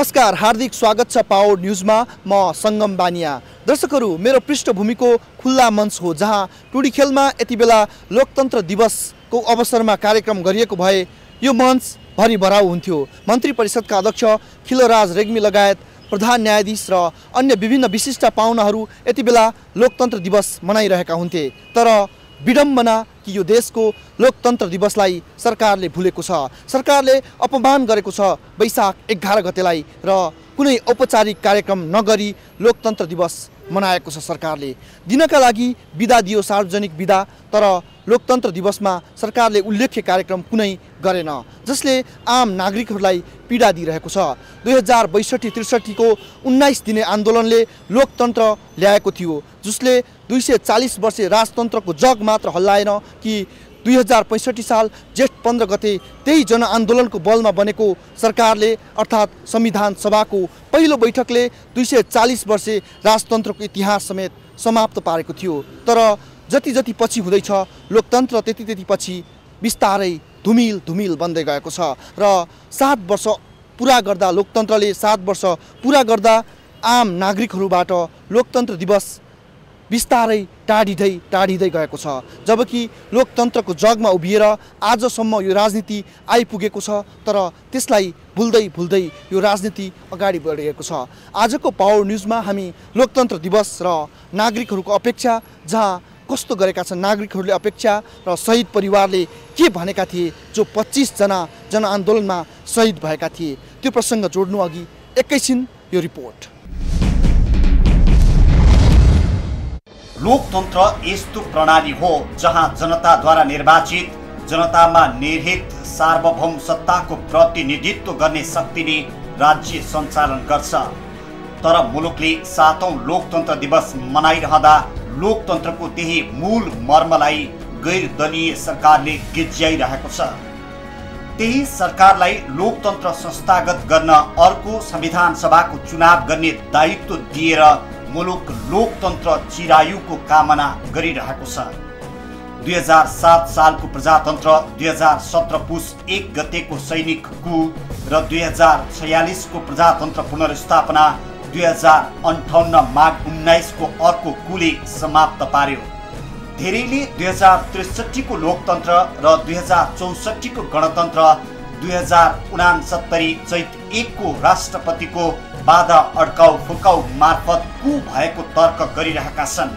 नमस्कार, हार्दिक स्वागत छ पावर न्यूजमा। म संगम बानिया। दर्शकहरू, मेरो पृष्ठभूमिको खुल्ला मञ्च हो जहाँ टुडी खेलमा यति बेला लोकतन्त्र दिवसको अवसरमा कार्यक्रम गरिएको भए यो मञ्च भरिभराउ हुन्थ्यो। मन्त्री परिषदका अध्यक्ष खिलराज रेग्मी लगायत प्रधान न्यायाधीश र अन्य विभिन्न विशिष्ट पाहुनाहरू यति बेला लोकतन्त्र दिवस मनाइरहेका हुन्थे। तर विडम्बना कि यो देशको लोकतन्त्र दिवसलाई सरकारले भुलेको छ। सरकारले अपमान गरेको छ वैशाख 11 गतेलाई र कुनै औपचारिक कार्यक्रम नगरी लोकतन्त्र दिवस मनाएको छ। सरकारले दिनका लागि बिदा दियो, सार्वजनिक बिदा, तर लोकतन्त्र दिवसमा सरकारले उल्लेख्य कार्यक्रम कुनै गरेन, जसले आम नागरिकहरूलाई पीडा दिइरहेको छ। 2062-63 को 19 दिने आन्दोलनले लोकतन्त्र ल्याएको थियो, जसले 240 वर्षे राजतन्त्रको जग मात्र हल्लाएन कि 2065 साल जेठ 15 गते त्यही जनआन्दोलनको बलमा बनेको सरकारले अर्थात् संविधान सभाको पहिलो बैठकले 240 वर्षे राजतन्त्रको इतिहास समेत समाप्त पारेको थियो। तर जति जति पछि हुँदैछ लोकतन्त्र त्यति पछि बिस्तारै धुमिल बन्दै गएको छ र 7 वर्ष पुरा गर्दा लोकतन्त्रले 7 वर्ष पुरा गर्दा आम नागरिकहरूबाट लोकतन्त्र दिवस बिस्तारै टाढिँदै गएको छ। जबकि लोकतन्त्रको जगमा उभिएर आजसम्म यो राजनीति आइपुगेको छ, तर त्यसलाई भुल्दै यो राजनीति अगाडि बढेको छ। आजको पावर न्यूजमा हामी लोकतन्त्र दिवस र नागरिकहरूको अपेक्षा, जहाँ कस्तो गरेका छन् नागरिकहरूले अपेक्षा र शहीद परिवारले के भनेका थिए जो 25 जना जनआन्दोलनमा शहीद भएका थिए, त्यो प्रसङ्ग जोड्नु अघि एकैछिन यो रिपोर्ट। लोकतन्त्र यस्तो प्रणाली हो जहाँ जनताद्वारा निर्वाचित, जनतामा निर्हित सार्वभौम सत्ताको प्रतिनिधित्व गर्ने शक्तिले राज्य सञ्चालन गर्छ। तर मुलुकले 7औं लोकतन्त्र दिवस मनाइरहँदा लोकतन्त्रको त्यही मूल मर्मलाई गैर दलीय सरकारले गिज्याइरहेको छ। त्यही सरकारलाई लोकतन्त्र संस्थागत गर्न अर्को संविधान सभाको चुनाव गर्ने दायित्व दिएर मुलुक लोकतन्त्र चिरायुको कामना गरिरहेको छ। 2007 सालको प्रजातन्त्र, 2017 पुस 1 गतेको सैनिक कु र 2046 को प्रजातन्त्र पुनर्स्थापना 2058 माघ 19 को अर्को कुले समाप्त पार्यो। धेरैले 2063 को लोकतन्त्र र 2064 को गणतन्त्र, 2069 चैत 1 को राष्ट्रपतिको बाधा अड्काउ फुकाउ मार्फत कु भएको तर्क गरिरहेका छन्।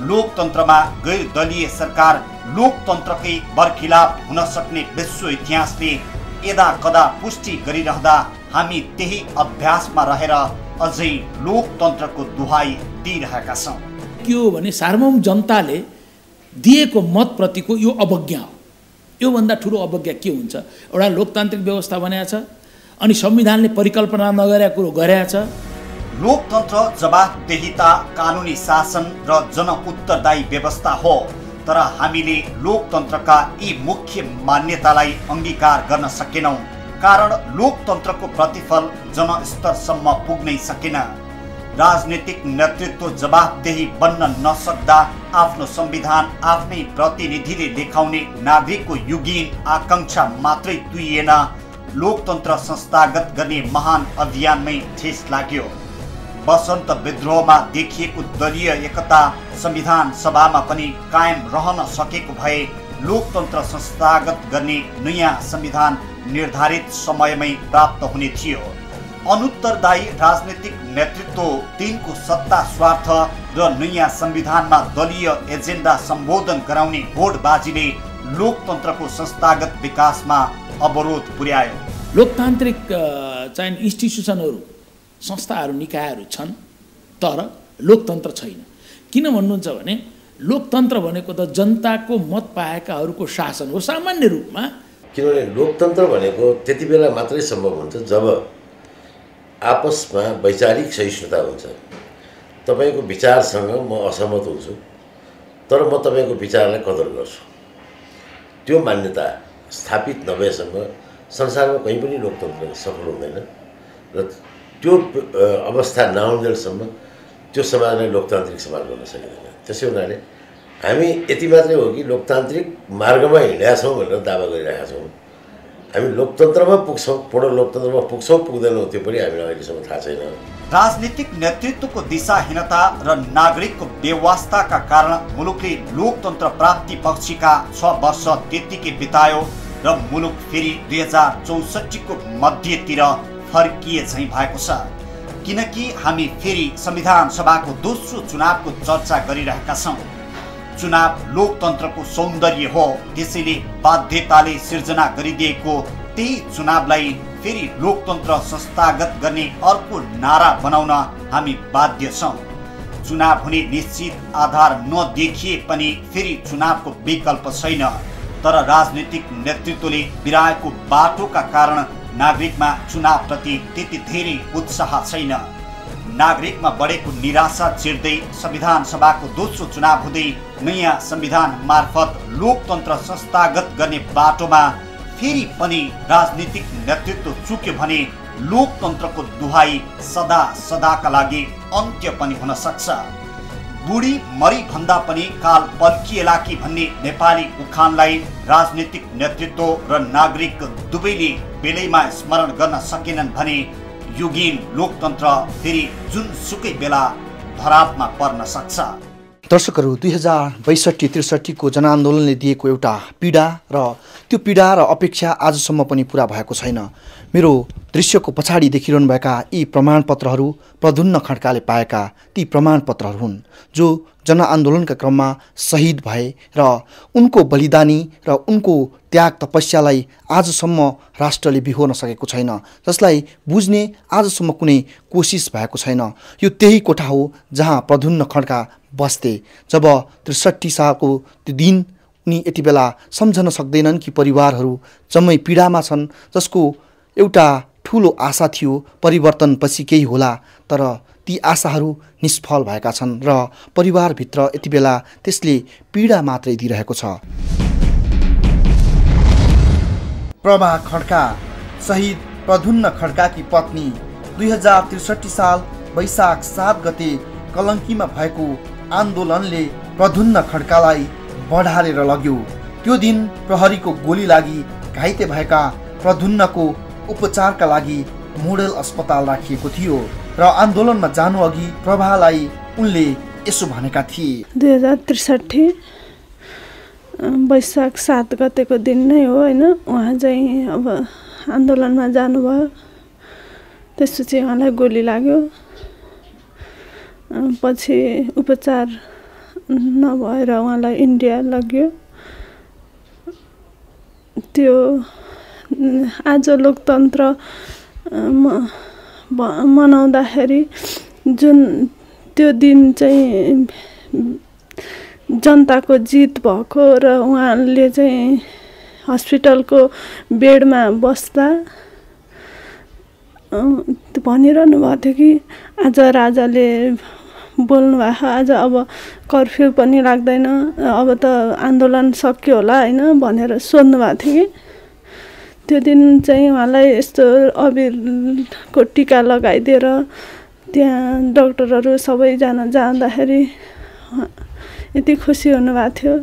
लोकतन्त्रमा गैर दलीय सरकार लोकतन्त्रकै बरखिलाफ हुन सक्ने विश्व इतिहासले यदा कदा पुष्टि गरिरहँदा हामी त्यही अभ्यासमा रहेर अझै लोकतन्त्रको दुहाई दिइरहेका छौँ। के हो भने सार्वभौम जनताले दिएको मतप्रतिको यो अवज्ञा हो। योभन्दा ठुलो अवज्ञा के हुन्छ? एउटा लोकतान्त्रिक व्यवस्था बनाएको छ अनि संविधानले परिकल्पना नगरेको कुरो गरेको छ। लोकतन्त्र जवाफदेहिता, कानुनी शासन र जनउत्तरदायी व्यवस्था हो, तर हामीले लोकतन्त्रका यी मुख्य मान्यतालाई अंगीकार गर्न सकेनौं, कारण लोकतन्त्रको प्रतिफल जनस्तरसम्म पुग्नै सकेन। राजनीतिक नेतृत्व जवाफदेही बन्न नसक्दा आफ्नो संविधान आफ्नै प्रतिनिधिले लेखाउने नागरिकको युगीन आकांक्षा मात्रै तुइएन, लोकतन्त्र संस्थागत गर्ने महान अभियानमै ठेस लाग्यो। वसन्त विद्रोहमा देखिएको दलीय एकता संविधान सभामा पनि कायम रहन सकेको भए लोकतन्त्र संस्थागत गर्ने नयाँ संविधान निर्धारित समयमै प्राप्त हुने थियो। अनुत्तरदायी राजनीतिक नेतृत्व, तिनको सत्ता स्वार्थ र नयाँ संविधानमा दलीय एजेन्डा सम्बोधन गराउने होडबाजीले लोकतन्त्रको संस्थागत विकासमा अवरोध पुर्यायो। लोकतान्त्रिक चाहिँ इन्स्टिट्युसनहरू, संस्थाहरू, निकायहरू छन्, तर लोकतन्त्र छैन। किन भन्नुहुन्छ भने लोकतन्त्र भनेको त जनताको मत पाएकाहरूको शासन हो सामान्य रूपमा। किनभने लोकतन्त्र भनेको त्यति बेला मात्रै सम्भव हुन्छ जब आपसमा वैचारिक सहिष्णुता हुन्छ। तपाईको विचारसँग म असहमत हुन्छु, तर म तपाईको विचारलाई कदर गर्छु। त्यो मान्यता स्थापित नभएसम्म संसारमा कहीँ पनि लोकतन्त्र सफल हुँदैन र त्यो अवस्था नआउन्जेलसम्म त्यो समाजलाई लोकतान्त्रिक समाज बन्न सकिँदैन। त्यसै हुनाले हामी यति मात्रै हो कि लोकतान्त्रिक मार्गमा हिँडेका छौँ भनेर दावा गरिरहेका छौँ, हामी लोकतन्त्रमा पुग्छौँ, पूर्ण लोकतन्त्रमा पुग्छौँ पुग्दैनौँ त्यो पनि हामीलाई अहिलेसम्म थाहा छैन। राजनीतिक नेतृत्वको दिशाहीनता र नागरिकको बेवास्ताका कारण मुलुकले लोकतन्त्र प्राप्ति पक्षीका 6 वर्ष त्यत्तिकै बितायो र मुलुक फेरि 2064 को मध्यतिर फर्किए झैँ भएको छ। किनकि हामी फेरि संविधान सभाको दोस्रो चुनावको चर्चा गरिरहेका छौँ। चुनाव लोकतन्त्रको सौन्दर्य हो, त्यसैले बाध्यताले सिर्जना गरिदिएको त्यही चुनावलाई फेरि लोकतन्त्र संस्थागत गर्ने अर्को नारा बनाउन हामी बाध्य छौँ। चुनाव हुने निश्चित आधार नदेखिए पनि फेरि चुनावको विकल्प छैन, तर राजनीतिक नेतृत्वले बिराएको बाटोका कारण नागरिकमा चुनावप्रति त्यति धेरै उत्साह छैन। नागरिकमा बढेको निराशा चिर्दै संविधान सभाको दोस्रो चुनाव हुँदै नयाँ संविधान मार्फत लोकतन्त्र संस्थागत गर्ने बाटोमा फेरि पनि राजनीतिक नेतृत्व चुक्यो भने लोकतन्त्रको दुहाई सदा सदाका लागि अन्त्य पनि हुन सक्छ। बुढी मरी भन्दा पनि काल पल्किएला कि भन्ने नेपाली उखानलाई राजनीतिक नेतृत्व र नागरिक दुवैले बेलैमा स्मरण गर्न सकेनन् भने युगीन लोकतन्त्र फेरि जुनसुकै बेला धरापमा पर्न सक्छ। दर्शकहरू, 2062-63 को जनआन्दोलनले दिएको एउटा पीडा र त्यो पीडा र अपेक्षा आजसम्म पनि पुरा भएको छैन। मेरो दृश्यको पछाडि देखिरहनुभएका यी प्रमाणपत्रहरू प्रधुन्न खड्काले पाएका ती प्रमाणपत्रहरू हुन् जो जनआन्दोलनका क्रममा शहीद भए र उनको बलिदानी र उनको त्याग तपस्यालाई आजसम्म राष्ट्रले बिहोर्न सकेको छैन, जसलाई बुझ्ने आजसम्म कुनै कोसिस भएको छैन। यो त्यही कोठा हो जहाँ प्रधुन्न खड्का बस्थे। जब 63 सालको त्यो दिन उनी यति बेला सम्झन सक्दैनन् कि परिवारहरू जम्मै पीडामा छन्, जसको एउटा ठुलो आशा थियो परिवर्तनपछि केही होला, तर ती आशाहरू निष्फल भएका छन् र परिवारभित्र यति बेला त्यसले पीडा मात्रै दिइरहेको छ। प्रभा खड्का, शहीद प्रधुन्न खड्काकी पत्नी, 2063 साल वैशाख 7 गते कलङ्कीमा भएको आन्दोलनले प्रधुन्न खड्कालाई बढारेर लग्यो। त्यो दिन प्रहरीको गोली लागि घाइते भएका प्रधुन्नको उपचारका लागि मोडेल अस्पताल राखिएको थियो र आन्दोलनमा जानु अघि प्रभालाई उनले यसो भनेका थिए। 2063 वैशाख 7 गतेको दिन नै हो होइन, उहाँ चाहिँ अब आन्दोलनमा जानुभयो। त्यसपछि उहाँलाई गोली लाग्यो, पछि उपचार नभएर उहाँलाई इन्डिया लग्यो। त्यो आज लोकतन्त्र मनाउँदाखेरि जुन त्यो दिन चाहिँ जनताको जित भएको र उहाँले चाहिँ हस्पिटलको बेडमा बस्दा भनिरहनु भएको थियो कि आज राजाले बोल्नुभएको, आज अब कर्फ्यू पनि लाग्दैन, अब त आन्दोलन सक्यो होला होइन भनेर सोध्नु भएको थियो कि त्यो दिन चाहिँ उहाँलाई यस्तो अबिरको टिका लगाइदिएर त्यहाँ डाक्टरहरू सबैजना जाँदाखेरि यति खुसी हुनुभएको थियो।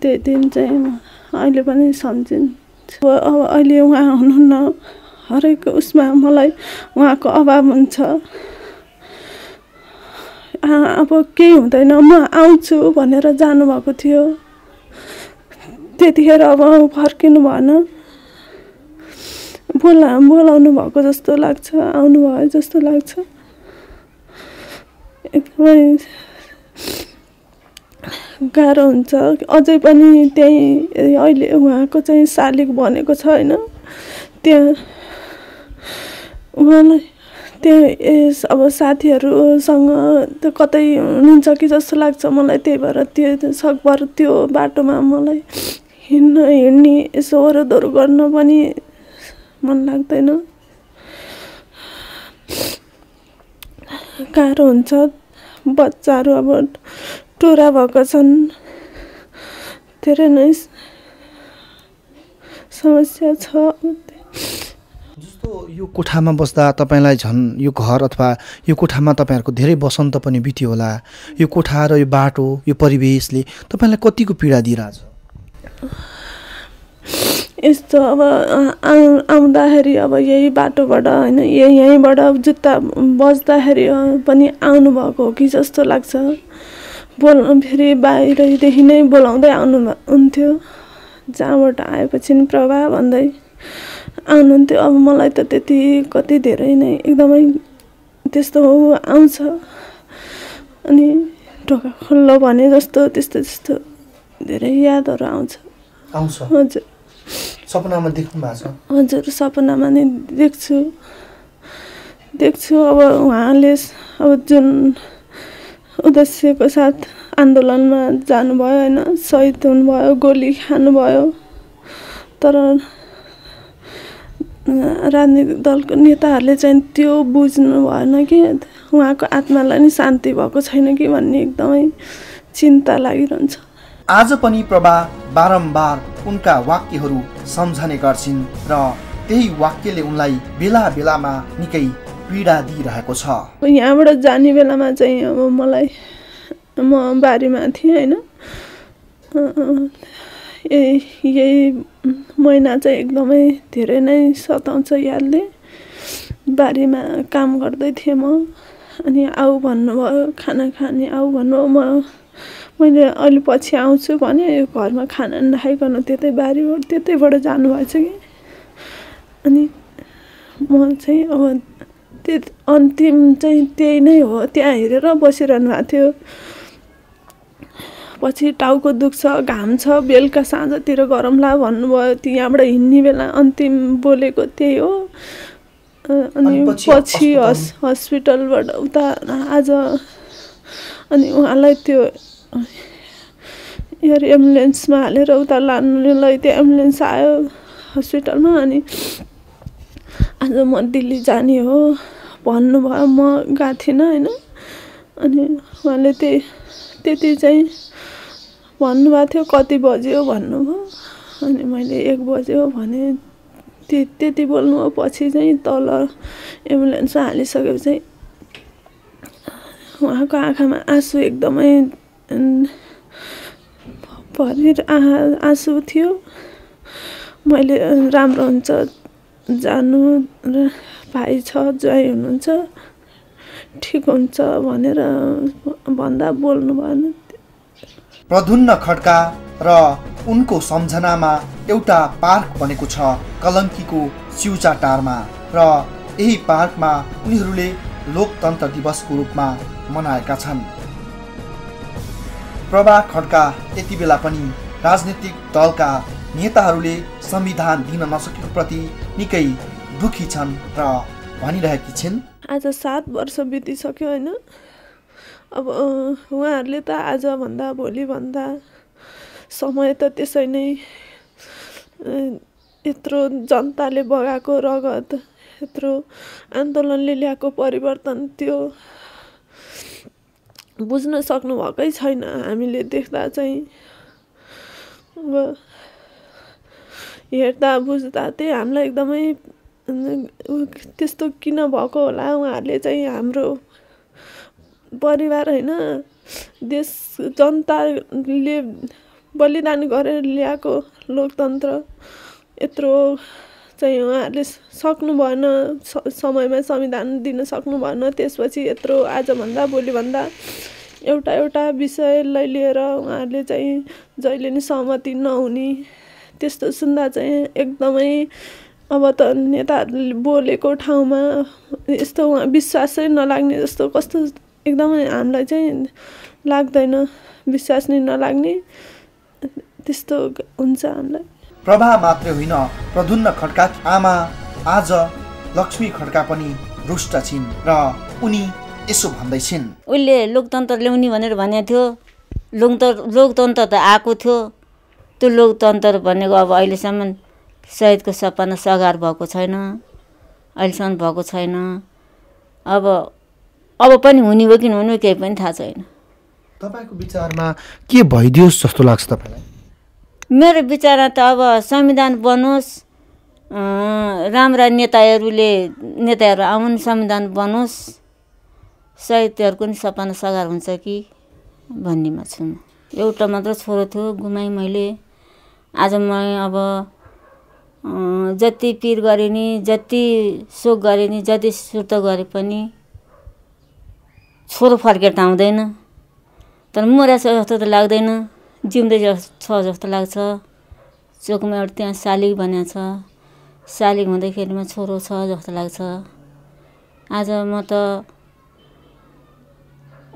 त्यही दिन चाहिँ अहिले पनि सम्झिन्छु। अब अहिले उहाँ हुनुहुन्न, हरेक उसमा मलाई उहाँको अभाव हुन्छ। अब केही हुँदैन म आउँछु भनेर जानुभएको थियो, त्यतिखेर अब फर्किनु भएन। बोलाउनु भएको जस्तो लाग्छ, आउनुभयो जस्तो लाग्छ। एकदमै गाह्रो हुन्छ। अझै पनि त्यही अहिले उहाँको चाहिँ शालिग बनेको छ होइन, त्यहाँ उहाँलाई त्यहाँ अब साथीहरूसँग त कतै हुनुहुन्छ कि जस्तो लाग्छ मलाई। त्यही भएर त्यो सकभर त्यो बाटोमा मलाई हिँड्ने यसो वरदोरो गर्न पनि मन लाग्दैन, गाह्रो हुन्छ। बच्चाहरू अब टोरा भएको छन्, धेरै नै समस्या छ। जस्तो यो कोठामा बस्दा तपाईँलाई झन् यो घर अथवा यो कोठामा तपाईँहरूको धेरै बसन्त पनि बित्यो होला। यो कोठा र यो बाटो, यो परिवेशले तपाईँलाई कतिको पीडा दिइरहेछ? यस्तो अब आउँदाखेरि अब यही बाटोबाट होइन यहीँबाट जुत्ता बज्दाखेरि पनि आउनुभएको हो कि जस्तो लाग्छ। फेरि बाहिरदेखि नै बोलाउँदै हुन्थ्यो, जहाँबाट आएपछि नि प्रभा भन्दै आउनुहुन्थ्यो। अब मलाई त त्यति कति धेरै नै एकदमै त्यस्तो आउँछ। अनि ढोका खोल्लो भने जस्तो त्यस्तो धेरै यादहरू आउँछ। हजुर सपनामा देख्नु भएको छ? हजुर सपनामा नै देख्छु। अब उहाँले अब जुन उद्देश्यको साथ आन्दोलनमा जानुभयो होइन, शहीद हुनुभयो, गोली खानुभयो, तर राजनीतिक दलको नेताहरूले चाहिँ त्यो बुझ्नु भएन कि उहाँको आत्मालाई नि शान्ति भएको छैन कि भन्ने एकदमै चिन्ता लागिरहन्छ। आज पनि प्रभा बारम्बार उनका वाक्यहरू सम्झने गर्छिन् र त्यही वाक्यले उनलाई बेला बेलामा निकै पीडा दिइरहेको छ। यहाँबाट जाने बेलामा चाहिँ अब म बारीमा थिएँ होइन, यही महिना चाहिँ एकदमै धेरै नै सताउँछ यादले। बारीमा काम गर्दै थिएँ म, अनि आऊ भन्नुभयो, खाना खाने आऊ भन्नुभयो। मैले अहिले पछि आउँछु भने घरमा खाना नखाइकन त्यतैबाट जानुभएछ कि। अनि म चाहिँ अब अन्तिम चाहिँ त्यही नै हो, त्यहाँ हेरेर बसिरहनु भएको थियो। पछि टाउको दुख्छ, घाम छ, बेलुका साँझतिर गरम ला भन्नुभयो। त्यहाँबाट हिँड्ने बेला अन्तिम बोलेको त्यही हो। अनि पछि हस्पिटलबाट उता आज अनि उहाँलाई त्यो एयर एम्बुलेन्समा हालेर उता लानुलाई त्यो एम्बुलेन्स आयो हस्पिटलमा। अनि आज म दिल्ली जाने हो भन्नुभयो, म गएको थिइनँ होइन। अनि उहाँले त्यति चाहिँ भन्नुभएको थियो, कति बज्यो भन्नुभयो। अनि मैले 1 बज्यो भने त्यति बोल्नुभयो। पछि चाहिँ तल एम्बुलेन्समा हालिसकेपछि उहाँको आँखामा आँसु एकदमै आँसु थियो। मैले राम्रो हुन्छ जानु र भाइ छ, ज्वाइँ हुनुहुन्छ, ठिक हुन्छ भनेर भन्दा बोल्नु भएन। प्रधुन्न खड्का र उनको सम्झनामा एउटा पार्क बनेको छ कलङ्कीको स्युचाटारमा, र यही पार्कमा उनीहरूले लोकतन्त्र दिवसको रूपमा मनाएका छन्। प्रभा खड्का यति बेला पनि राजनीतिक दलका नेताहरूले संविधान दिन नसकेको प्रति निकै दुखी छन् र भनिरहेकी छिन्। आज 7 वर्ष बितिसक्यो होइन। अब उहाँहरूले त आजभन्दा भोलिभन्दा समय त त्यसै नै यत्रो जनताले बगाएको रगत, यत्रो आन्दोलनले ल्याएको परिवर्तन त्यो बुझ्न सक्नुभएकै छैन। हामीले देख्दा चाहिँ अब हेर्दा बुझ्दा त्यही हामीलाई एकदमै त्यस्तो किन भएको होला। उहाँहरूले चाहिँ हाम्रो परिवार होइन, देश जनताले बलिदान गरेर ल्याएको लोकतन्त्र यत्रो चाहिँ उहाँहरूले सक्नु भएन, समयमा संविधान दिन सक्नु भएन। त्यसपछि यत्रो आजभन्दा भोलिभन्दा एउटा विषयलाई लिएर उहाँहरूले चाहिँ जहिले नि सहमति नहुने त्यस्तो सुन्दा चाहिँ एकदमै अब त नेताहरूले बोलेको ठाउँमा यस्तो विश्वासै नलाग्ने जस्तो कस्तो एकदमै हामीलाई चाहिँ लाग्दैन, विश्वास नै नलाग्ने त्यस्तो हुन्छ हामीलाई। प्रभा मात्रै होइन, प्रधुन्न खड्काकी आमा आज लक्ष्मी खड्का पनि रुष्ट छिन् र उनी यसो भन्दैछिन्। उसले लोकतन्त्र ल्याउने भनेर भनेको थियो, लोकतन्त्र त आएको थियो। त्यो लोकतन्त्र भनेको अब अहिलेसम्म शहीदको सपना साकार भएको छैन, अहिलेसम्म भएको छैन। अब पनि हुने हो कि नहुने केही पनि थाहा छैन। तपाईँको विचारमा के भइदियोस् जस्तो लाग्छ तपाईँलाई? मेरो विचारमा त अब संविधान बनोस्, राम्रा नेताहरू आउन्, संविधान बनोस्, शहीदहरूको नि सपना साकार हुन्छ कि भन्नेमा छु म। एउटा मात्र छोरो थियो, गुमाएँ मैले। आज म अब जति पिर गरे नि, जति शोक गरे नि, जति सुर्त गरे पनि छोरो फर्केर त आउँदैन। तर मरेको छ जस्तो त लाग्दैन, जिउँदै छ जस्तो लाग्छ। चोकमा एउटा त्यहाँ शालिग बनाएको छ, शालिग हुँदैखेरिमा छोरो छ जस्तो लाग्छ। आज म त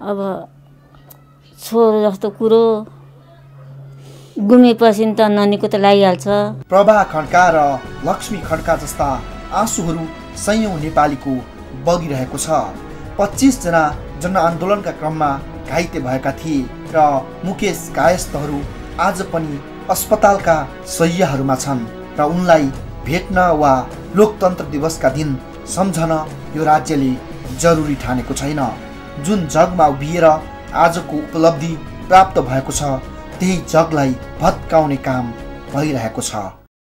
अब छोरो जस्तो कुरो गुमेपछि त ननीको त लागिहाल्छ। प्रभा खड्का र लक्ष्मी खड्का जस्ता आँसुहरू सयौं नेपालीको बगिरहेको छ। 25 जना जनआन्दोलनका क्रममा घाइते भएका थिए र मुकेश कायस्थहरू आज पनि अस्पतालका शय्याहरूमा छन् र उनलाई भेट्न वा लोकतन्त्र दिवसका दिन सम्झन यो राज्यले जरुरी ठानेको छैन। जुन जगमा उभिएर आजको उपलब्धि प्राप्त भएको छ त्यही जगलाई भत्काउने काम भइरहेको छ।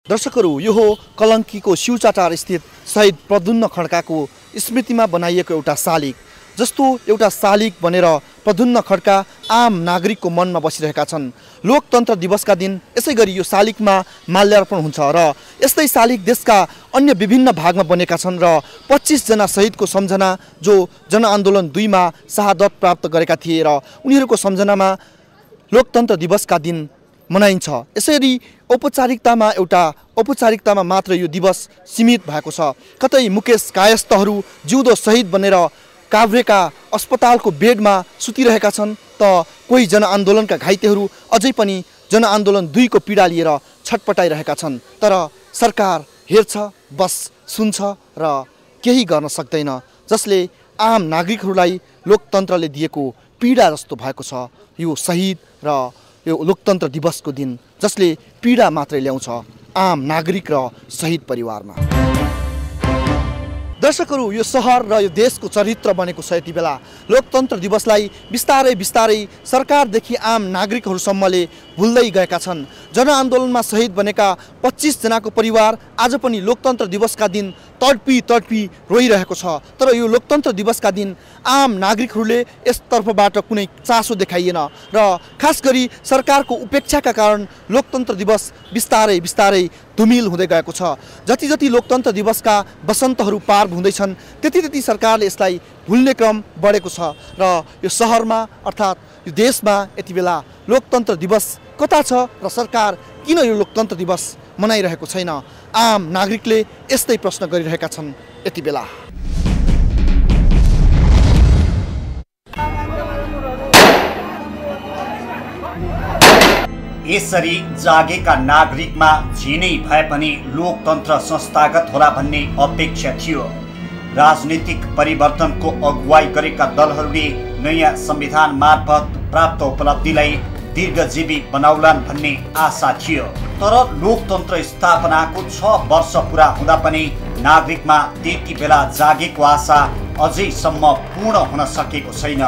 दर्शकहरू, यो हो कलङ्कीको शिवचाटार स्थित शहीद प्रद्युम्न खड्काको स्मृतिमा बनाइएको एउटा शालिग। जस्तो एउटा शालिग बनेर प्रद्युम्न खड्का आम नागरिकको मनमा बसिरहेका छन्। लोकतन्त्र दिवसका दिन यसै गरी यो शालिगमा माल्यार्पण हुन्छ र यस्तै शालिग देशका अन्य विभिन्न भागमा बनेका छन् र 25 जना शहीदको सम्झना जो जनआन्दोलन 2 मा शहादत प्राप्त गरेका थिए र उनीहरूको सम्झनामा लोकतन्त्र दिवसका दिन मनाइन्छ। यसरी औपचारिकतामा मात्र यो दिवस सीमित भएको छ। कतै मुकेश कायस्थहरू जिउँदो शहीद बनेर काभ्रेका अस्पतालको बेडमा सुतिरहेका छन् त कोही जनआन्दोलनका घाइतेहरू अझै पनि जनआन्दोलन 2 को पीडा लिएर छटपटाइरहेका छन्। तर सरकार हेर्छ, बस सुन्छ र केही गर्न सक्दैन, जसले आम नागरिकहरूलाई लोकतन्त्रले दिएको पीडा जस्तो भएको छ यो शहीद र यो लोकतन्त्र दिवसको दिन, जसले पीडा मात्रै ल्याउँछ आम नागरिक र शहीद परिवारमा। दर्शकहरू, यो सहर र यो देशको चरित्र बनेको छ। यति बेला लोकतन्त्र दिवसलाई बिस्तारै बिस्तारै सरकारदेखि आम नागरिकहरूसम्मले भुल्दै गएका छन्। जनआन्दोलनमा शहीद बनेका 25 जनाको परिवार आज पनि लोकतन्त्र दिवसका दिन तडपी रोइरहेको छ। तर यो लोकतन्त्र दिवसका दिन आम नागरिकहरूले यसतर्फबाट कुनै चासो देखाइएन र खास गरी सरकारको उपेक्षाका कारण लोकतन्त्र दिवस बिस्तारै धुमिल हुँदै गएको छ। जति जति लोकतन्त्र दिवसका वसन्तहरू पार हुँदैछन् त्यति सरकारले यसलाई भुल्ने क्रम बढेको छ र यो सहरमा अर्थात् यो देशमा यति बेला लोकतन्त्र दिवस कता छ र सरकार किन यो लोकतन्त्र दिवस मनाइरहेको छैन? आम नागरिकले यस्तै प्रश्न गरिरहेका छन् यति बेला। यसरी जागेका नागरिकमा झिनै भए पनि लोकतन्त्र संस्थागत होला भन्ने अपेक्षा थियो। राजनीतिक परिवर्तनको अगुवाई गरेका दलहरूले नयाँ संविधान मार्फत प्राप्त उपलब्धिलाई दीर्घजीवी बनाउलान् भन्ने आशा थियो। तर लोकतन्त्र स्थापनाको 6 वर्ष पुरा हुँदा पनि नागरिकमा त्यति बेला जागेको आशा अझैसम्म पूर्ण हुन सकेको छैन।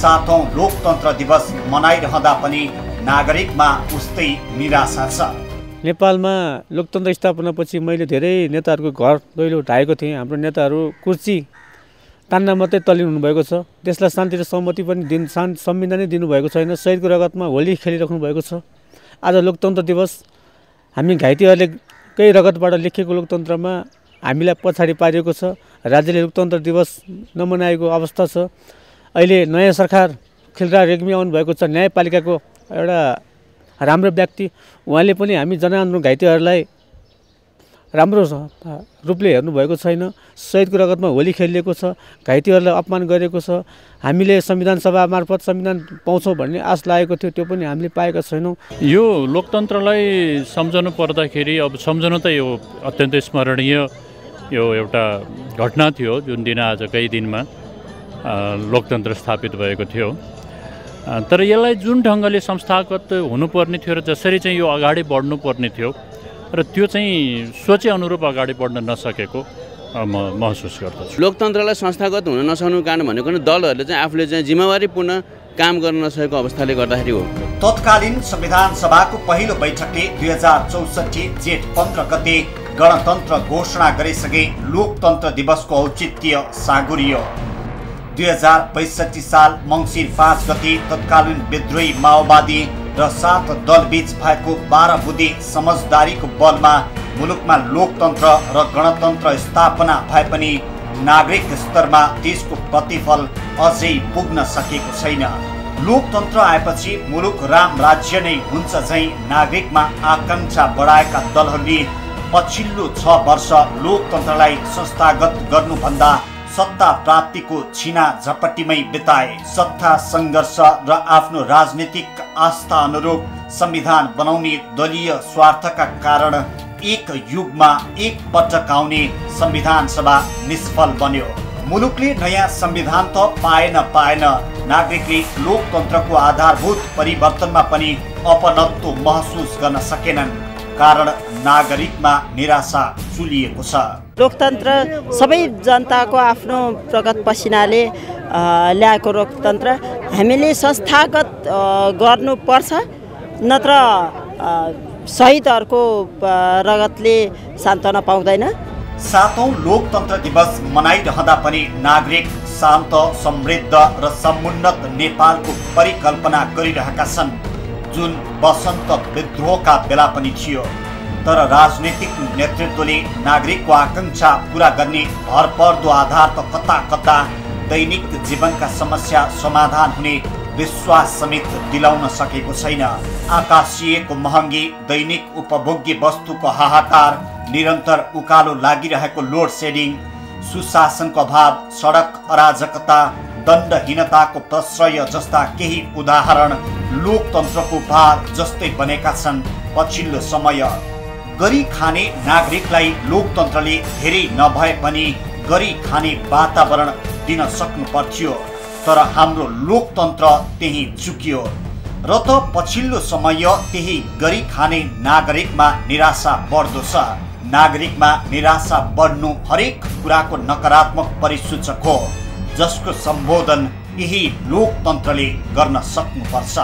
7औं लोकतन्त्र दिवस मनाइरहँदा पनि नागरिकमा उस्तै निराशा छ। नेपालमा लोकतन्त्र स्थापनापछि मैले धेरै नेताहरूको घर दैलो ढाएको थिएँ। हाम्रो नेताहरू कुर्सी तान्न मात्रै तल्लीन हुनुभएको छ। देशलाई शान्ति र सहमति पनि संविधानै दिनुभएको छैन। शहीदको रगतमा होली खेलिराख्नु भएको छ। आज लोकतन्त्र दिवस हामी घाइतेहरूले केही रगतबाट लेखिएको लोकतन्त्रमा हामीलाई पछाडि पारिएको छ। राज्यले लोकतन्त्र दिवस नमनाएको अवस्था छ। अहिले नयाँ सरकार खिलराज रेग्मी आउनुभएको छ, न्यायपालिकाको एउटा राम्रो व्यक्ति। उहाँले पनि हामी जनआन्दोलन घाइतेहरूलाई राम्रो रूपले हेर्नुभएको छैन। शहीदको रगतमा होली खेलिएको छ, घाइतेहरूलाई अपमान गरेको छ। हामीले संविधान सभा मार्फत संविधान पाउँछौँ भन्ने आश लागेको थियो, त्यो पनि हामीले पाएका छैनौँ। यो लोकतन्त्रलाई सम्झनु पर्दाखेरि अब सम्झनु त यो अत्यन्तै स्मरणीय यो एउटा घटना थियो जुन दिन आजकै दिनमा लोकतन्त्र स्थापित भएको थियो। तर यसलाई जुन ढङ्गले संस्थागत हुनुपर्ने थियो र जसरी चाहिँ यो अगाडि बढ्नुपर्ने थियो र त्यो चाहिँ सोचे अनुरूप अगाडि बढ्न नसकेको म महसुस गर्दछु। लोकतन्त्रलाई संस्थागत हुन नसक्नुको कारण भनेको दलहरूले चाहिँ आफूले चाहिँ जिम्मेवारीपूर्ण काम गर्न नसकेको अवस्थाले गर्दाखेरि हो। तत्कालीन संविधान सभाको पहिलो बैठकले 2064 जेठ 15 गते गणतन्त्र घोषणा गरिसके लोकतन्त्र दिवसको औचित्य सागुरियो। 2062 साल मङ्सिर 5 गते तत्कालीन विद्रोही माओवादी र 7 दलबीच भएको 12 बुँदे समझदारीको बलमा मुलुकमा लोकतन्त्र र गणतन्त्र स्थापना भए पनि नागरिक स्तरमा त्यसको प्रतिफल अझै पुग्न सकेको छैन। लोकतन्त्र आएपछि मुलुक राम राज्य नै हुन्छ झैँ नागरिकमा आकांक्षा बढाएका दलहरूले पछिल्लो 6 वर्ष लोकतन्त्रलाई संस्थागत गर्नुभन्दा सत्ता प्राप्तिको छिना झपटीमै बिताए। सत्ता सङ्घर्ष र आफ्नो राजनीतिक आस्था अनुरूप संविधान बनाउने दलीय स्वार्थका कारण एक युगमा एक पटक आउने संविधान सभा निष्फल बन्यो। मुलुकले नयाँ संविधान त पाएन, नागरिकले लोकतन्त्रको आधारभूत परिवर्तनमा पनि अपनत्व महसुस गर्न सकेनन्। कारण नागरिकमा निराशा चुलिएको छ। लोकतन्त्र सबै जनताको आफ्नो प्रगत पसिनाले ल्याएको लोकतन्त्र हामीले संस्थागत गर्नुपर्छ, नत्र शहीदहरूको रगतले सान्त्वना पाउँदैन। 7औं लोकतन्त्र दिवस मनाइरहँदा पनि नागरिक शान्त, समृद्ध र समुन्नत नेपालको परिकल्पना गरिरहेका छन्, जुन वसन्त विद्रोहका बेला पनि थियो। तर राजनीतिक नेतृत्वले नागरिकको आकांक्षा पूरा गर्ने भरपर्दो आधार त कता दैनिक जीवनका समस्या समाधान हुने विश्वास समेत दिलाउन सकेको छैन। आकाशिएको महँगी, दैनिक उपभोग्य वस्तुको हाहाकार, निरन्तर उकालो लागिरहेको लोड सेडिङ, सुशासनको अभाव, सडक अराजकता, दण्डहीनताको प्रश्रय जस्ता केही उदाहरण लोकतन्त्रको भार जस्तै बनेका छन्। पछिल्लो समय गरी खाने नागरिकलाई लोकतन्त्रले धेरै नभए पनि गरी खाने वातावरण दिन सक्नु पर्थ्यो, तर हाम्रो लोकतन्त्र त्यही चुक्यो र त पछिल्लो समय त्यही गरी खाने नागरिकमा निराशा बढ्दो छ। नागरिकमा निराशा बढ्नु हरेक कुराको नकारात्मक परिसूचक हो, जसको सम्बोधन यही लोकतन्त्रले गर्न सक्नुपर्छ।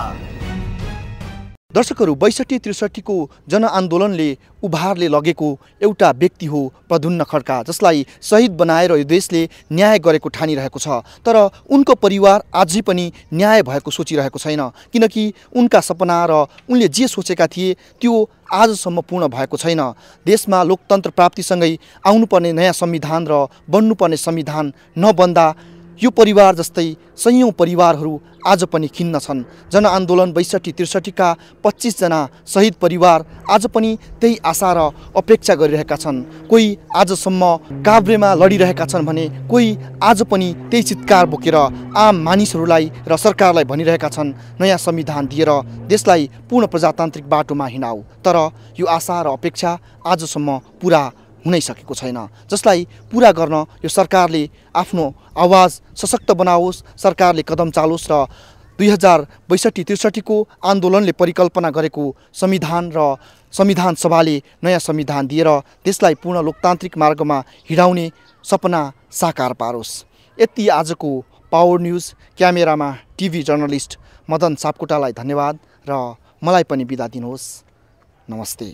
दर्शकहरू, 62-63 को जनआन्दोलनले उभारले लगेको एउटा व्यक्ति हो प्रद्युम्न खड्का, जसलाई शहीद बनाएर यो देशले न्याय गरेको ठानिरहेको छ। तर उनको परिवार अझै पनि न्याय भएको सोचिरहेको छैन, किनकि उनका सपना र उनले जे सोचेका थिए त्यो आजसम्म पूर्ण भएको छैन। देशमा लोकतन्त्र प्राप्तिसँगै आउनुपर्ने नयाँ संविधान र बन्नुपर्ने संविधान नबन्दा यो परिवार जस्तै सयौं परिवारहरू आज पनि खिन्न छन्। जनआन्दोलन 62-63 का 25 जना शहीद परिवार आज पनि त्यही आशा र अपेक्षा गरिरहेका छन्। कोही आजसम्म काभ्रेमा लडिरहेका छन् भने कोही आज पनि त्यही चित्कार बोकेर आम मानिसहरूलाई र सरकारलाई भनिरहेका छन्, नयाँ संविधान दिएर देशलाई पूर्ण प्रजातान्त्रिक बाटोमा हिँडाऊ। तर यो आशा र अपेक्षा आजसम्म पूरा हुनै सकेको छैन, जसलाई पूरा गर्न यो सरकारले आफ्नो आवाज सशक्त बनाओस्, सरकारले कदम चालोस् र 2062-63 को आन्दोलनले परिकल्पना गरेको संविधान र संविधान सभाले नयाँ संविधान दिएर देशलाई पूर्ण लोकतान्त्रिक मार्गमा हिँडाउने सपना साकार पारोस्। यति आजको पावर न्यूज। क्यामेरामा टिभी जर्नलिस्ट मदन सापकोटालाई धन्यवाद र मलाई पनि बिदा दिनुहोस्। नमस्ते।